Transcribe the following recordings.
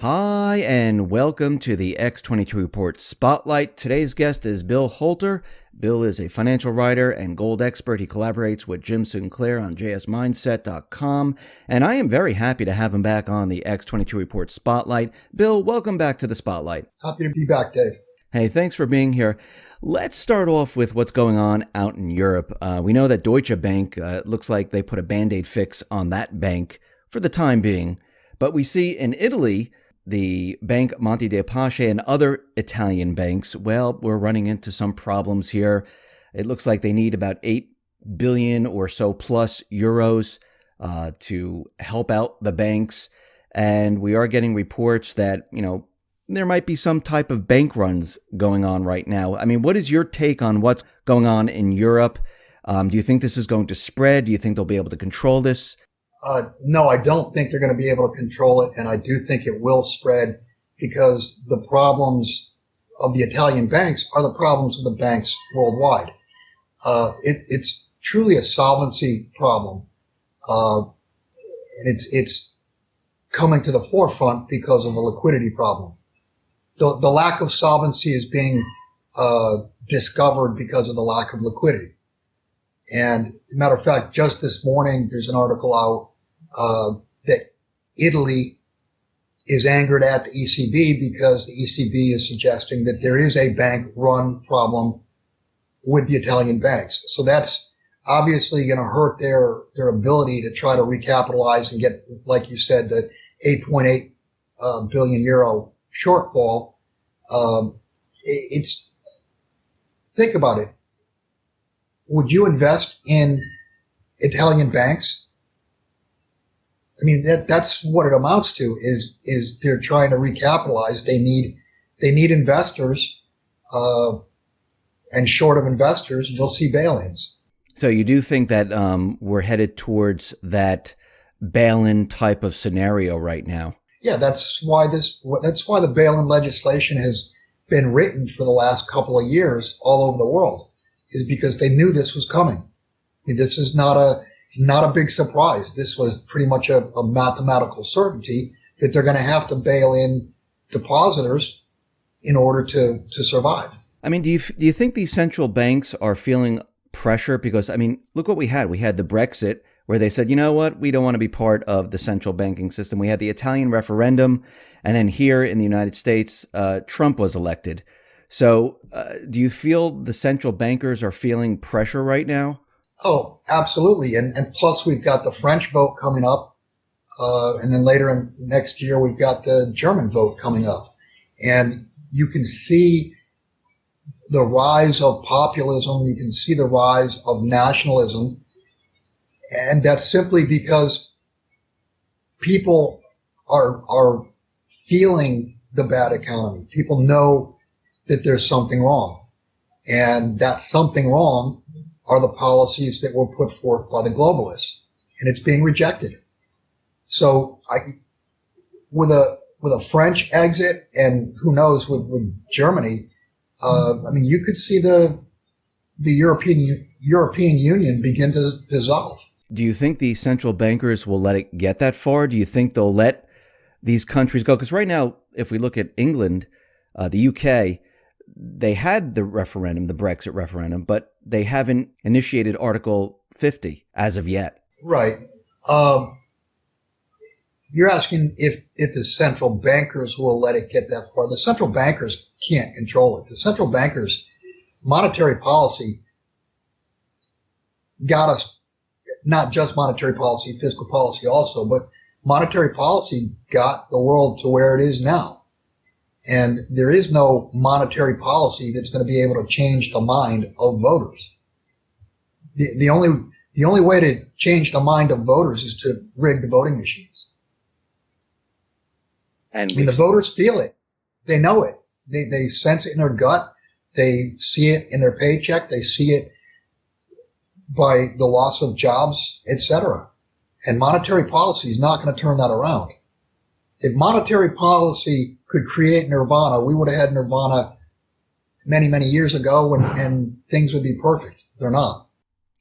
Hi, and welcome to the X22 Report Spotlight. Today's guest is Bill Holter. Bill is a financial writer and gold expert. He collaborates with Jim Sinclair on jsmindset.com, and I am very happy to have him back on the X22 Report Spotlight. Bill, welcome back to the Spotlight. Happy to be back, Dave. Hey, thanks for being here. Let's start off with what's going on out in Europe. We know that Deutsche Bank, looks like they put a Band-Aid fix on that bank for the time being, but we see in Italy, the Bank Monte dei Paschi and other Italian banks, well, we're running into some problems here. It looks like they need about 8 billion or so plus euros to help out the banks. And we are getting reports that, there might be some type of bank runs going on right now. I mean, what is your take on what's going on in Europe? Do you think this is going to spread? Do you think they'll be able to control this? No, I don't think they're going to be able to control it, and I do think it will spread because the problems of the Italian banks are the problems of the banks worldwide. It's truly a solvency problem, and it's coming to the forefront because of a liquidity problem. The lack of solvency is being discovered because of the lack of liquidity. And as a matter of fact, just this morning, there's an article out that Italy is angered at the ECB because the ECB is suggesting that there is a bank run problem with the Italian banks. So that's obviously going to hurt their ability to try to recapitalize and get, like you said, the 8.8 billion euro shortfall. Think about it. Would you invest in Italian banks? I mean, that's what it amounts to is they're trying to recapitalize. They need investors, and short of investors, you'll see bail-ins. So you do think that we're headed towards that bail-in type of scenario right now? Yeah, that's why the bail-in legislation has been written for the last couple of years all over the world, is because they knew this was coming. I mean, this is not a big surprise. This was pretty much a mathematical certainty that they're going to have to bail in depositors in order to survive. I mean, do you think these central banks are feeling pressure? Because, I mean, look what we had. We had the Brexit where they said, you know what, we don't want to be part of the central banking system. We had the Italian referendum. And then here in the United States, Trump was elected. So do you feel the central bankers are feeling pressure right now? Oh, absolutely. And plus we've got the French vote coming up. And then later in next year, we've got the German vote coming up. And you can see the rise of populism. You can see the rise of nationalism. And that's simply because people are feeling the bad economy. People know that there's something wrong. And that something wrong are the policies that were put forth by the globalists. And it's being rejected. So with a French exit and who knows with Germany, I mean, you could see the European Union begin to dissolve. Do you think the central bankers will let it get that far? Do you think they'll let these countries go? Because right now, if we look at England, the UK, they had the referendum, the Brexit referendum, but they haven't initiated Article 50 as of yet. Right. You're asking if the central bankers will let it get that far. The central bankers can't control it. The central bankers' monetary policy got us, not just monetary policy, fiscal policy also, but monetary policy got the world to where it is now. And there is no monetary policy that's going to be able to change the mind of voters. The only way to change the mind of voters is to rig the voting machines. And I mean, the voters feel it. They know it. They sense it in their gut. They see it in their paycheck. They see it by the loss of jobs, etc. And monetary policy is not going to turn that around. If monetary policy could create nirvana, we would have had nirvana many, many years ago and things would be perfect. They're not.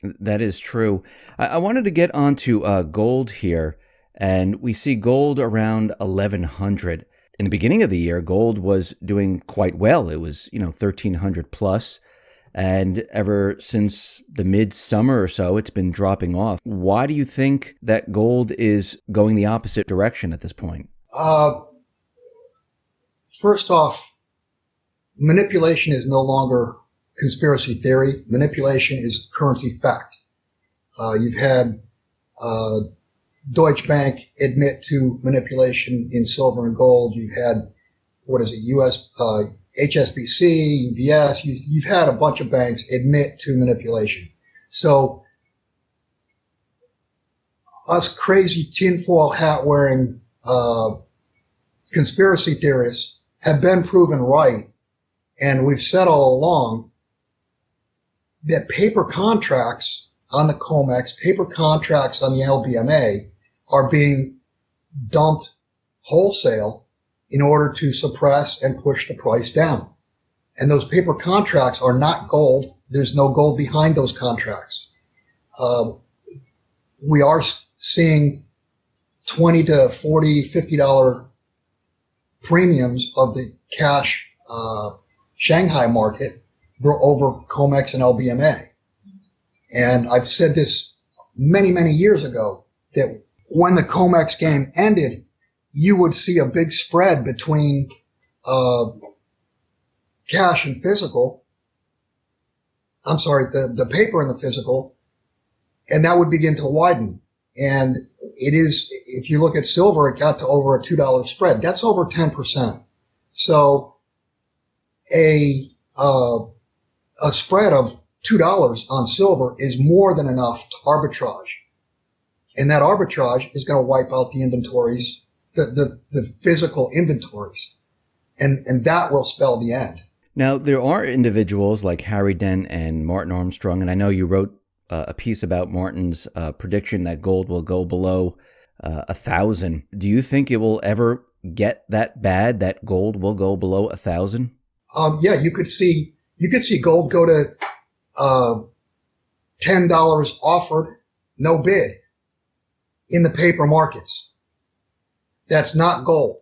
That is true. I wanted to get onto gold here, and we see gold around 1,100. in the beginning of the year, gold was doing quite well. It was, 1,300 plus. And ever since the midsummer or so, it's been dropping off. Why do you think that gold is going the opposite direction at this point? First off, manipulation is no longer conspiracy theory. Manipulation is currency fact. You've had Deutsche Bank admit to manipulation in silver and gold. You've had, HSBC, UBS. You've had a bunch of banks admit to manipulation. So us crazy tinfoil hat wearing conspiracy theorists have been proven right. And we've said all along that paper contracts on the COMEX, paper contracts on the LBMA are being dumped wholesale in order to suppress and push the price down. And those paper contracts are not gold. There's no gold behind those contracts. We are seeing $20 to $40, $50 premiums of the cash Shanghai market over COMEX and LBMA. And I've said this many, many years ago that when the COMEX game ended, you would see a big spread between cash and physical. I'm sorry, the paper and the physical, and that would begin to widen. And it is, if you look at silver, it got to over a $2 spread. That's over 10%. So a spread of $2 on silver is more than enough to arbitrage. And that arbitrage is going to wipe out the inventories, the physical inventories. And that will spell the end. Now, there are individuals like Harry Dent and Martin Armstrong, and I know you wrote a piece about Martin's prediction that gold will go below 1,000. Do you think it will ever get that bad, that gold will go below 1,000? Yeah, you could see gold go to $10 offered, no bid in the paper markets. That's not gold.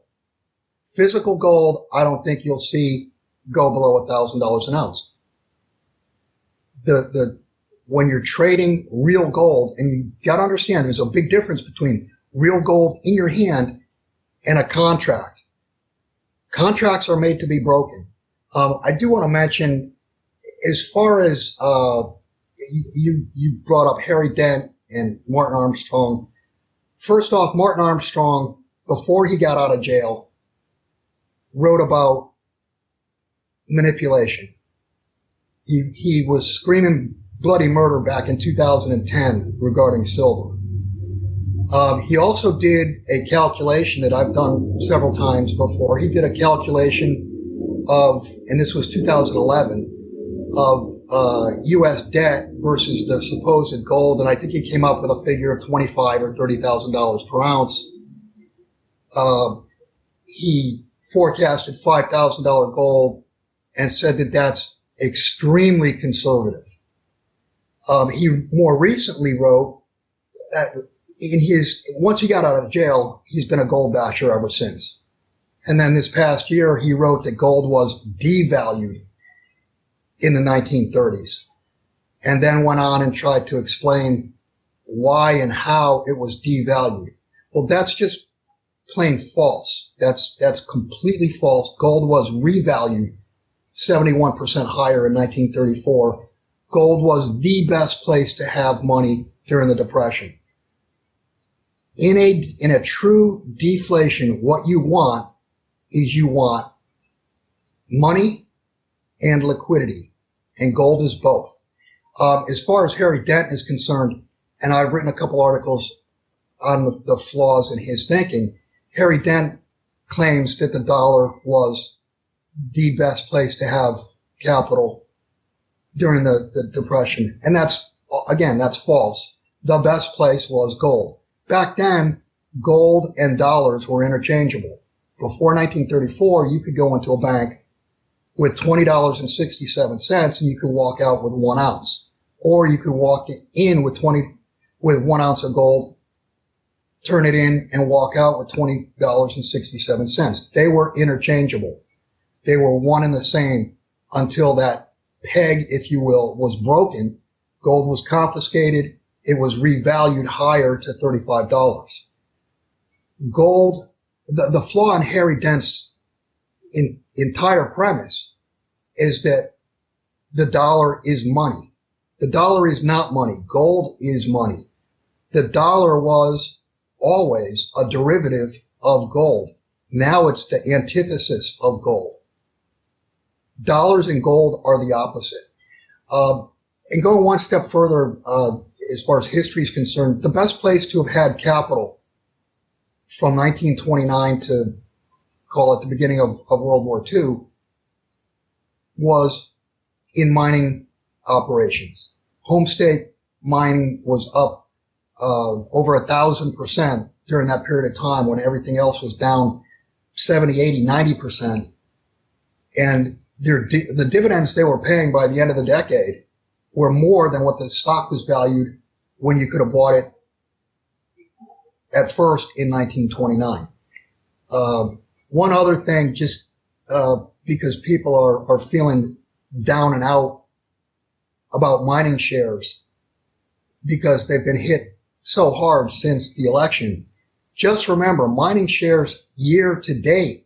Physical gold, I don't think you'll see go below $1,000 an ounce. When you're trading real gold, and you got to understand there's a big difference between real gold in your hand and a contract. Contracts are made to be broken. I do want to mention, as far as you brought up Harry Dent and Martin Armstrong. First off, Martin Armstrong, before he got out of jail, wrote about manipulation. He was screaming bloody murder back in 2010 regarding silver. He also did a calculation that I've done several times before. He did a calculation of, and this was 2011, of U.S. debt versus the supposed gold, and I think he came up with a figure of $25,000 or $30,000 per ounce. He forecasted $5,000 gold and said that that's extremely conservative. He more recently wrote that once he got out of jail, he's been a gold basher ever since. And then this past year, he wrote that gold was devalued in the 1930s, and then went on and tried to explain why and how it was devalued. Well, that's just plain false. That's completely false. Gold was revalued 71% higher in 1934. Gold was the best place to have money during the Depression. In a true deflation, what you want is you want money and liquidity, and gold is both. As far as Harry Dent is concerned, and I've written a couple articles on the flaws in his thinking, Harry Dent claims that the dollar was the best place to have capital during the Depression. And that's false. The best place was gold. Back then, gold and dollars were interchangeable. Before 1934, you could go into a bank with $20.67 and you could walk out with 1 ounce. Or you could walk in with 1 ounce of gold, turn it in and walk out with $20.67. They were interchangeable. They were one and the same until that peg, if you will, was broken. Gold was confiscated. It was revalued higher to $35. Gold, the flaw in Harry Dent's entire premise is that the dollar is money. The dollar is not money. Gold is money. The dollar was always a derivative of gold. Now it's the antithesis of gold. Dollars and gold are the opposite. And going one step further, as far as history is concerned, the best place to have had capital from 1929 to, call it, the beginning of World War II was in mining operations. Homestake mining was up over 1,000% during that period of time when everything else was down 70, 80, 90%. And the dividends they were paying by the end of the decade were more than what the stock was valued when you could have bought it at first in 1929. One other thing, just because people are feeling down and out about mining shares because they've been hit so hard since the election. Just remember, mining shares year to date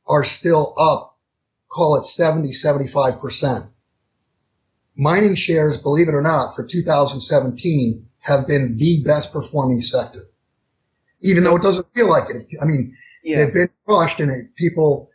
are still up, call it 70, 75%. Mining shares, believe it or not, for 2017 have been the best performing sector. Even though it doesn't feel like it. I mean, they've been crushed, and people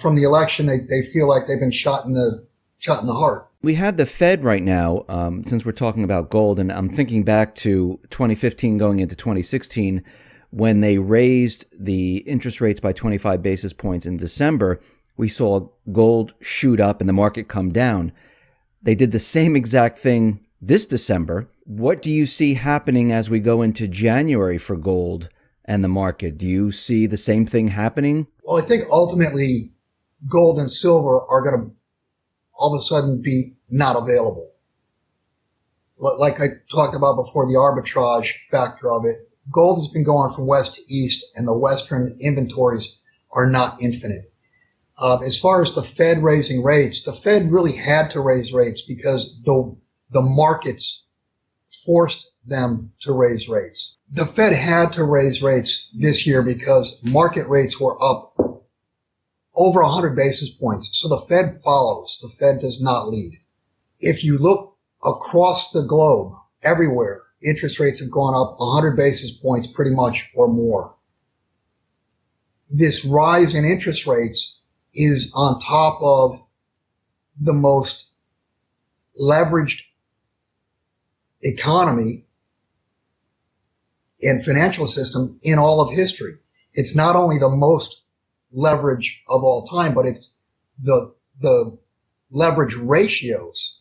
from the election, they feel like they've been shot in the heart. We had the Fed right now, since we're talking about gold, and I'm thinking back to 2015 going into 2016 when they raised the interest rates by 25 basis points in December. We saw gold shoot up and the market come down. They did the same exact thing this December. What do you see happening as we go into January for gold and the market? Do you see the same thing happening? Well, I think ultimately gold and silver are going to all of a sudden be not available. Like I talked about before, the arbitrage factor of it. Gold has been going from west to east, and the Western inventories are not infinite. As far as the Fed raising rates, the Fed really had to raise rates because the markets forced them to raise rates. The Fed had to raise rates this year because market rates were up over 100 basis points. So the Fed follows. The Fed does not lead. If you look across the globe, everywhere, interest rates have gone up 100 basis points pretty much or more. This rise in interest rates is on top of the most leveraged economy and financial system in all of history. It's not only the most leverage of all time, but it's the leverage ratios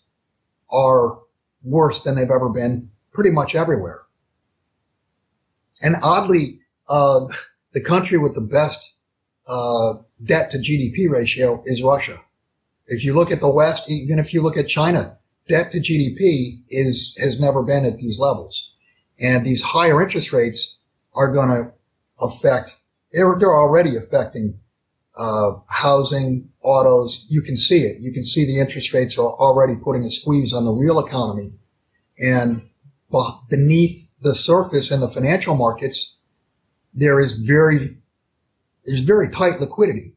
are worse than they've ever been pretty much everywhere. And oddly, the country with the best debt to GDP ratio is Russia. If you look at the West, even if you look at China, debt to GDP has never been at these levels. And these higher interest rates are going to affect, they're already affecting housing, autos. You can see it. You can see the interest rates are already putting a squeeze on the real economy. And beneath the surface in the financial markets, there's very tight liquidity.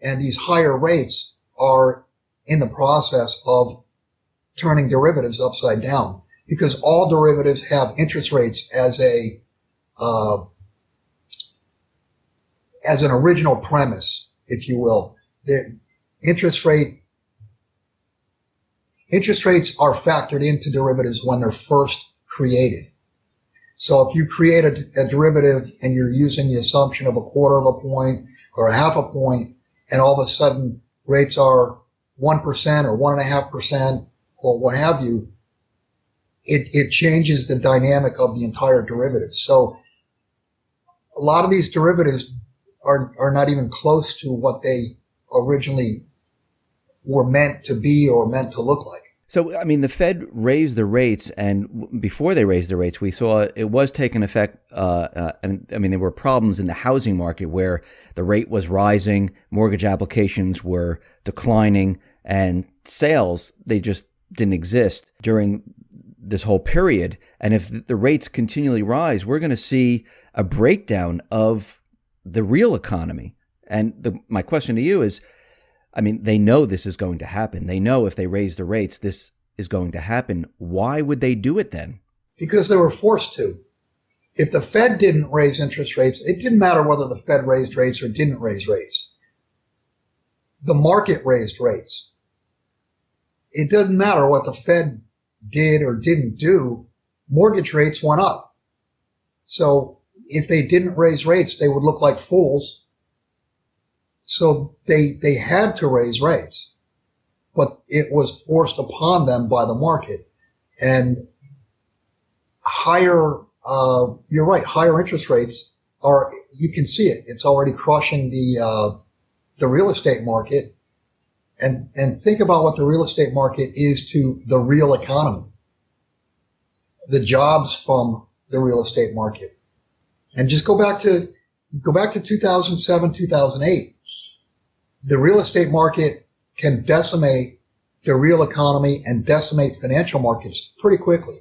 And these higher rates are in the process of turning derivatives upside down, because all derivatives have interest rates as an original premise, if you will. The interest rates are factored into derivatives when they're first created. So if you create a derivative and you're using the assumption of a quarter of a point or a half a point, and all of a sudden rates are 1% or 1.5% or what have you, it changes the dynamic of the entire derivative. So a lot of these derivatives are not even close to what they originally were meant to be or meant to look like. So, I mean, the Fed raised the rates, and before they raised the rates, we saw it was taking effect. And I mean, there were problems in the housing market where the rate was rising, mortgage applications were declining, and sales, they just didn't exist during this whole period. And if the rates continually rise, we're going to see a breakdown of the real economy. And my question to you is, I mean, they know this is going to happen. They know if they raise the rates, this is going to happen. Why would they do it then? Because they were forced to. If the Fed didn't raise interest rates, it didn't matter whether the Fed raised rates or didn't raise rates. The market raised rates. It doesn't matter what the Fed did or didn't do, mortgage rates went up. So if they didn't raise rates, they would look like fools. So they had to raise rates, but it was forced upon them by the market. And higher, you're right, higher interest rates are, you can see it. It's already crushing the real estate market. And think about what the real estate market is to the real economy, the jobs from the real estate market. And just go back to 2007, 2008. The real estate market can decimate the real economy and decimate financial markets pretty quickly.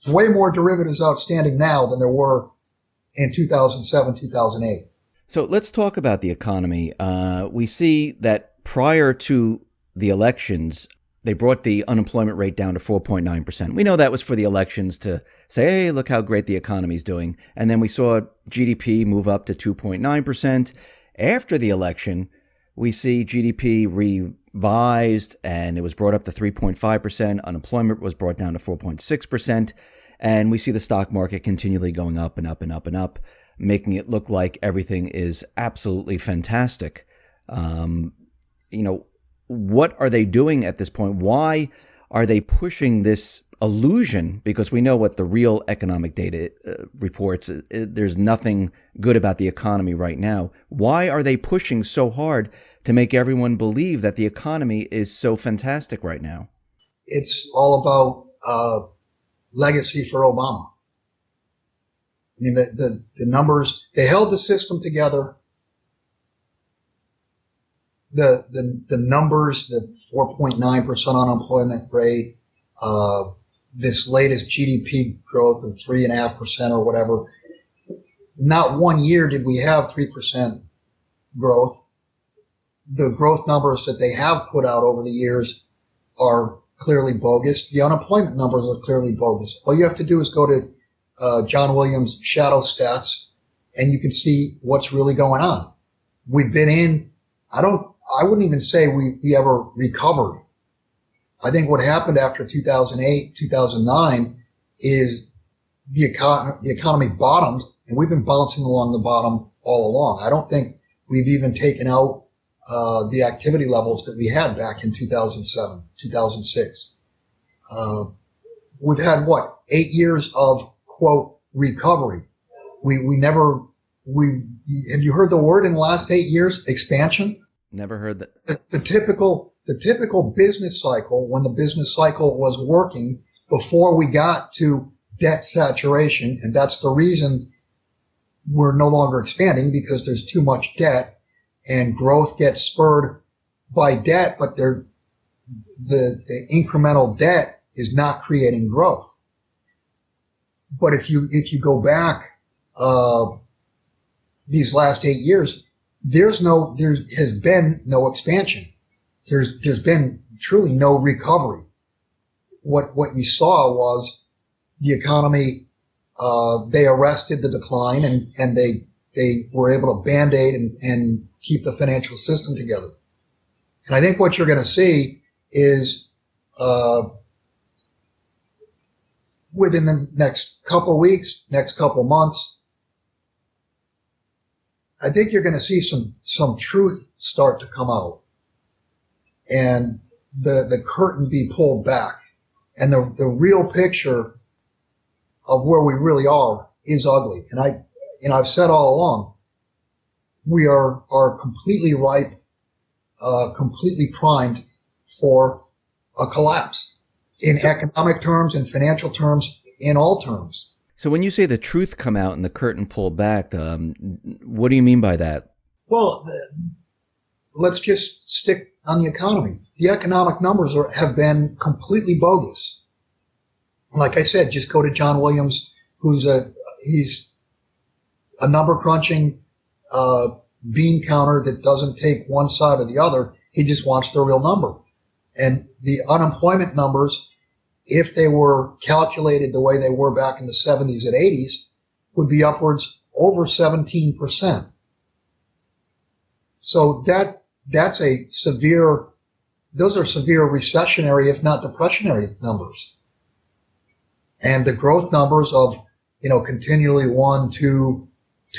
There's way more derivatives outstanding now than there were in 2007, 2008. So let's talk about the economy. We see that prior to the elections, they brought the unemployment rate down to 4.9%. We know that was for the elections to say, hey, look how great the economy is doing. And then we saw GDP move up to 2.9%. After the election, we see GDP revised and it was brought up to 3.5%. Unemployment was brought down to 4.6%. And we see the stock market continually going up and up and up and up, making it look like everything is absolutely fantastic. What are they doing at this point? Why are they pushing this illusion? Because we know what the real economic data reports. There's nothing good about the economy right now. Why are they pushing so hard to make everyone believe that the economy is so fantastic right now? It's all about legacy for Obama. I mean, the numbers, they held the system together. The numbers, the 4.9% unemployment rate, this latest GDP growth of 3.5% or whatever. Not one year did we have 3% growth. The growth numbers that they have put out over the years are clearly bogus. The unemployment numbers are clearly bogus. All you have to do is go to John Williams' shadow stats, and you can see what's really going on. We've been in, I wouldn't even say we ever recovered. I think what happened after 2008, 2009 is the economy bottomed, and we've been bouncing along the bottom all along. I don't think we've even taken out the activity levels that we had back in 2007, 2006. We've had, 8 years of, quote, recovery. Have you heard the word in the last 8 years? Expansion? Never heard that. The typical business cycle, when the business cycle was working before we got to debt saturation, and that's the reason we're no longer expanding, because there's too much debt and growth gets spurred by debt, but the incremental debt is not creating growth. But if you go back these last 8 years, there has been no expansion. There's been truly no recovery. What you saw was the economy, they arrested the decline and they were able to band-aid and keep the financial system together. And I think what you're going to see is, within the next couple of weeks, next couple of months, I think you're going to see some truth start to come out, and the curtain be pulled back, and the real picture of where we really are is ugly. And I've said all along, we are completely ripe, completely primed for a collapse. in economic terms, in financial terms, in all terms. So when you say the truth come out and the curtain pulled back, what do you mean by that? Well, let's just stick on the economy. The economic numbers have been completely bogus. Like I said, just go to John Williams, he's a number crunching bean counter that doesn't take one side or the other. He just wants the real number. And the unemployment numbers, if they were calculated the way they were back in the 70s and 80s, would be upwards over 17%. So those are severe recessionary, if not depressionary numbers. And the growth numbers of, continually 1, 2,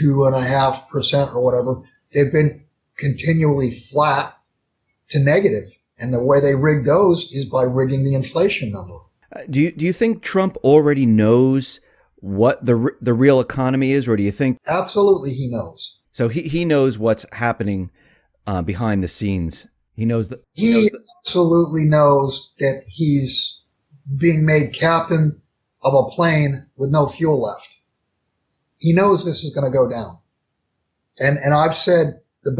2.5% or whatever, they've been continually flat to negative. And the way they rig those is by rigging the inflation number. Do you think Trump already knows what the real economy is, or do you think? Absolutely, he knows. So he knows what's happening behind the scenes. He absolutely knows that he's being made captain of a plane with no fuel left. He knows this is going to go down. And I've said the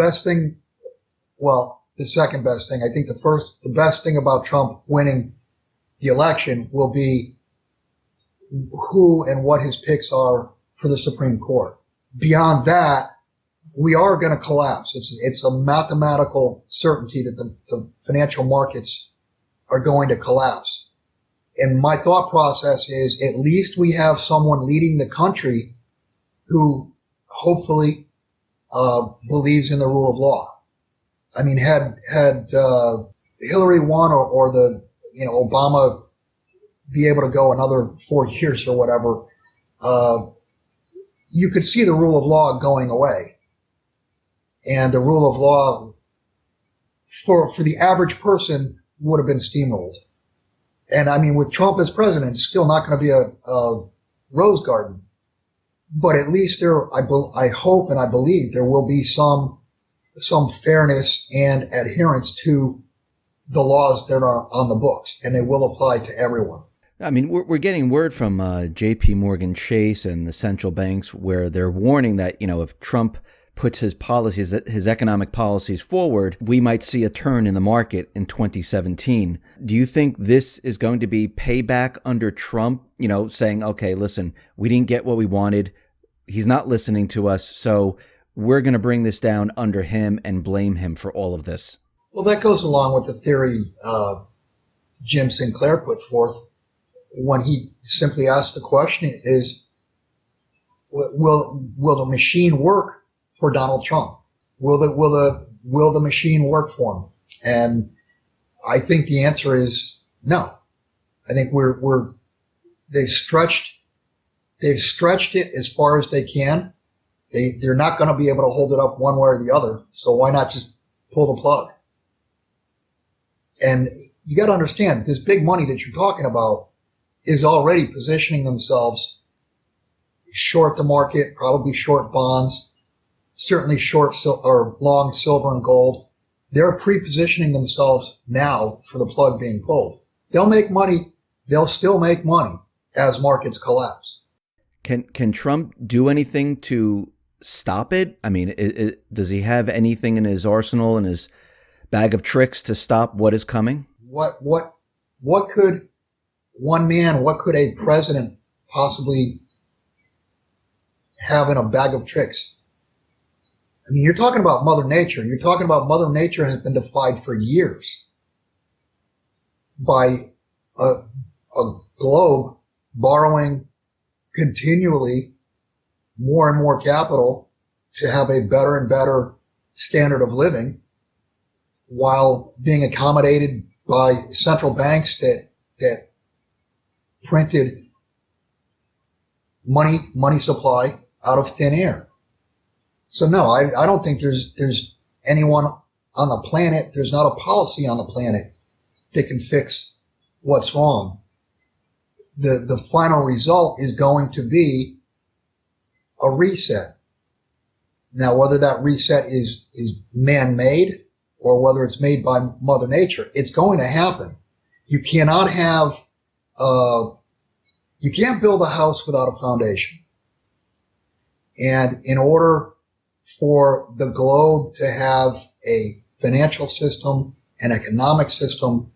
second best thing, I think the best thing about Trump winning the election will be who and what his picks are for the Supreme Court. Beyond that, we are going to collapse. It's a mathematical certainty that the financial markets are going to collapse. And my thought process is at least we have someone leading the country who hopefully believes in the rule of law. I mean, had Hillary won or Obama be able to go another 4 years or whatever, you could see the rule of law going away. And the rule of law for the average person would have been steamrolled. And I mean, with Trump as president, it's still not going to be a rose garden. But at least I hope and I believe there will be some fairness and adherence to the laws that are on the books, and they will apply to everyone. I mean, we're getting word from J.P. Morgan Chase and the central banks where they're warning that, if Trump puts his policies, his economic policies forward, we might see a turn in the market in 2017. Do you think this is going to be payback under Trump, saying, okay, listen, we didn't get what we wanted. He's not listening to us. So we're going to bring this down under him and blame him for all of this. Well, that goes along with the theory Jim Sinclair put forth when he simply asked the question is, will the machine work for Donald Trump? Will the machine work for him? And I think the answer is no. I think they've stretched it as far as they can. They're not going to be able to hold it up one way or the other. So why not just pull the plug? And you got to understand, this big money that you're talking about is already positioning themselves short the market, probably short bonds, certainly short or long silver and gold. They're pre-positioning themselves now for the plug being pulled. They'll make money. They'll still make money as markets collapse. Can Trump do anything to stop it? I mean, does he have anything in his arsenal, in his bag of tricks to stop what is coming? What could one man, what could a president possibly have in a bag of tricks? I mean, you're talking about Mother Nature. You're talking about Mother Nature has been defied for years by a globe borrowing continually more and more capital to have a better and better standard of living, while being accommodated by central banks that printed money supply out of thin air. So no, I don't think there's anyone on the planet, there's not a policy on the planet that can fix what's wrong. The final result is going to be a reset. Now, whether that reset is man-made or whether it's made by Mother Nature, it's going to happen. You cannot have you can't build a house without a foundation. And in order for the globe to have a financial system, an economic system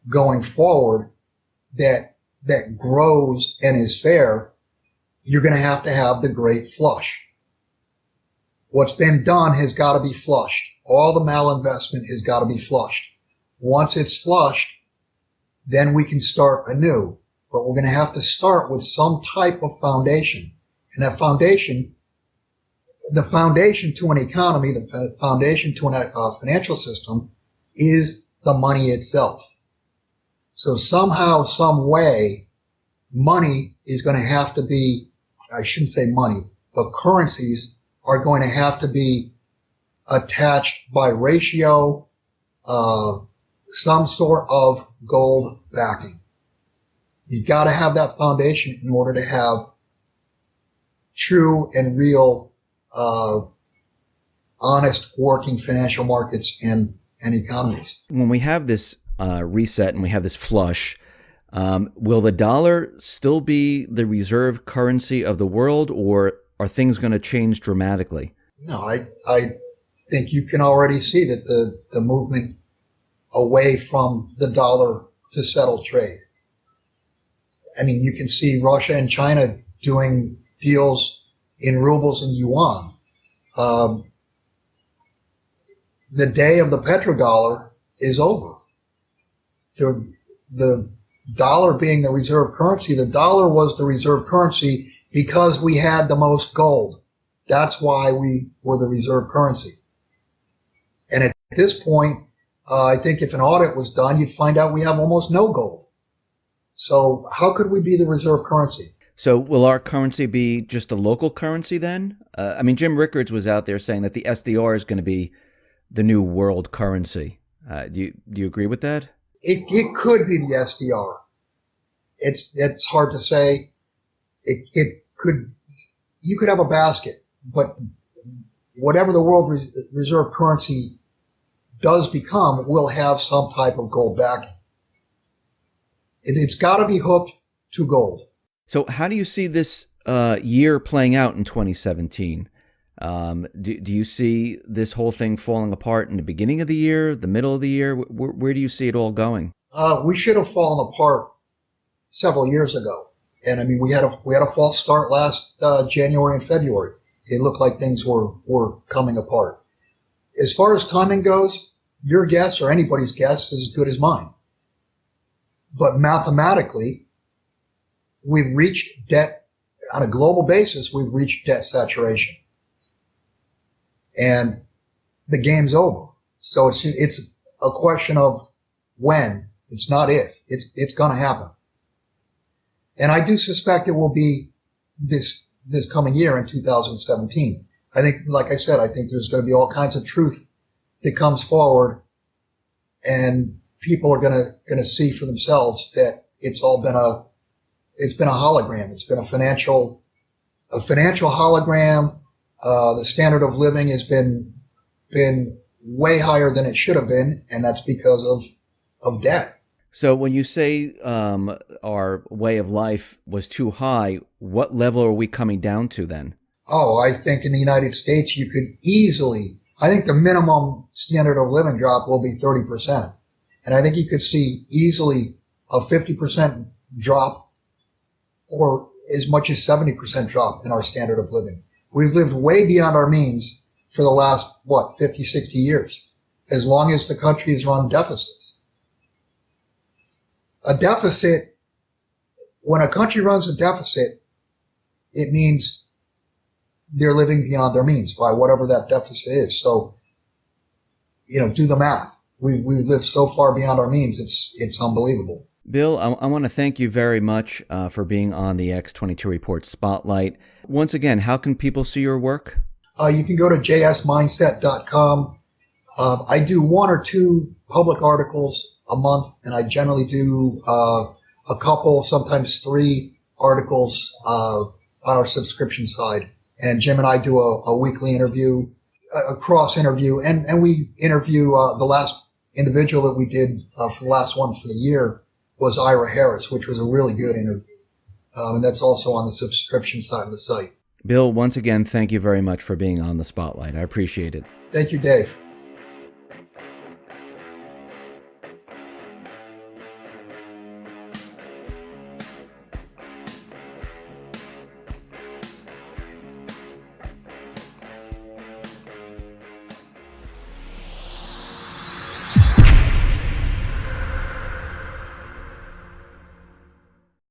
going forward that grows and is fair, you're going to have the great flush. What's been done has got to be flushed. All the malinvestment has got to be flushed. Once it's flushed, then we can start anew. But we're going to have to start with some type of foundation. And that foundation, the foundation to an economy, the foundation to a financial system is the money itself. So somehow, some way, money is going to have to be, I shouldn't say money, but currencies are going to have to be attached by ratio, some sort of gold backing. You've got to have that foundation in order to have true and real, honest working financial markets and economies. When we have this reset and we have this flush, will the dollar still be the reserve currency of the world, or are things going to change dramatically? No, I think you can already see that the movement away from the dollar to settle trade. I mean, you can see Russia and China doing deals in rubles and yuan. The day of the petrodollar is over. The dollar being the reserve currency, the dollar was the reserve currency because we had the most gold. That's why we were the reserve currency. And at this point, I think if an audit was done, you'd find out we have almost no gold. So how could we be the reserve currency? So will our currency be just a local currency then? I mean, Jim Rickards was out there saying that the SDR is going to be the new world currency. Do you agree with that? It could be the SDR. It's hard to say. It could. You could have a basket, but whatever the world reserve currency does become will have some type of gold backing. It's got to be hooked to gold. So how do you see this year playing out in 2017? Do you see this whole thing falling apart in the beginning of the year, the middle of the year? Where do you see it all going? We should have fallen apart several years ago. And I mean, we had a false start last January and February. It looked like things were coming apart. As far as timing goes, your guess or anybody's guess is as good as mine. But mathematically, we've reached debt on a global basis. We've reached debt saturation, and the game's over. So it's a question of when. It's not if. It's going to happen. And I do suspect it will be this coming year in 2017. I think, like I said, I think there's going to be all kinds of truth that comes forward, and people are going to see for themselves that it's been a hologram. It's been a financial hologram. The standard of living has been way higher than it should have been, and that's because of debt. So when you say our way of life was too high, what level are we coming down to then? Oh, I think in the United States you could easily, I think the minimum standard of living drop will be 30%. And I think you could see easily a 50% drop or as much as 70% drop in our standard of living. We've lived way beyond our means for the last, 50, 60 years, as long as the country has run deficits. A deficit, when a country runs a deficit, it means they're living beyond their means by whatever that deficit is. So, do the math. We've lived so far beyond our means, it's unbelievable. Bill, I want to thank you very much for being on the X22 Report Spotlight. Once again, how can people see your work? You can go to jsmindset.com. I do 1 or 2 public articles a month, and I generally do a couple, sometimes 3 articles on our subscription side. And Jim and I do a weekly interview, a cross interview, and we interview the last individual that we did for the last one for the year. was Ira Harris, which was a really good interview. And that's also on the subscription side of the site. Bill, once again, thank you very much for being on the spotlight. I appreciate it. Thank you, Dave.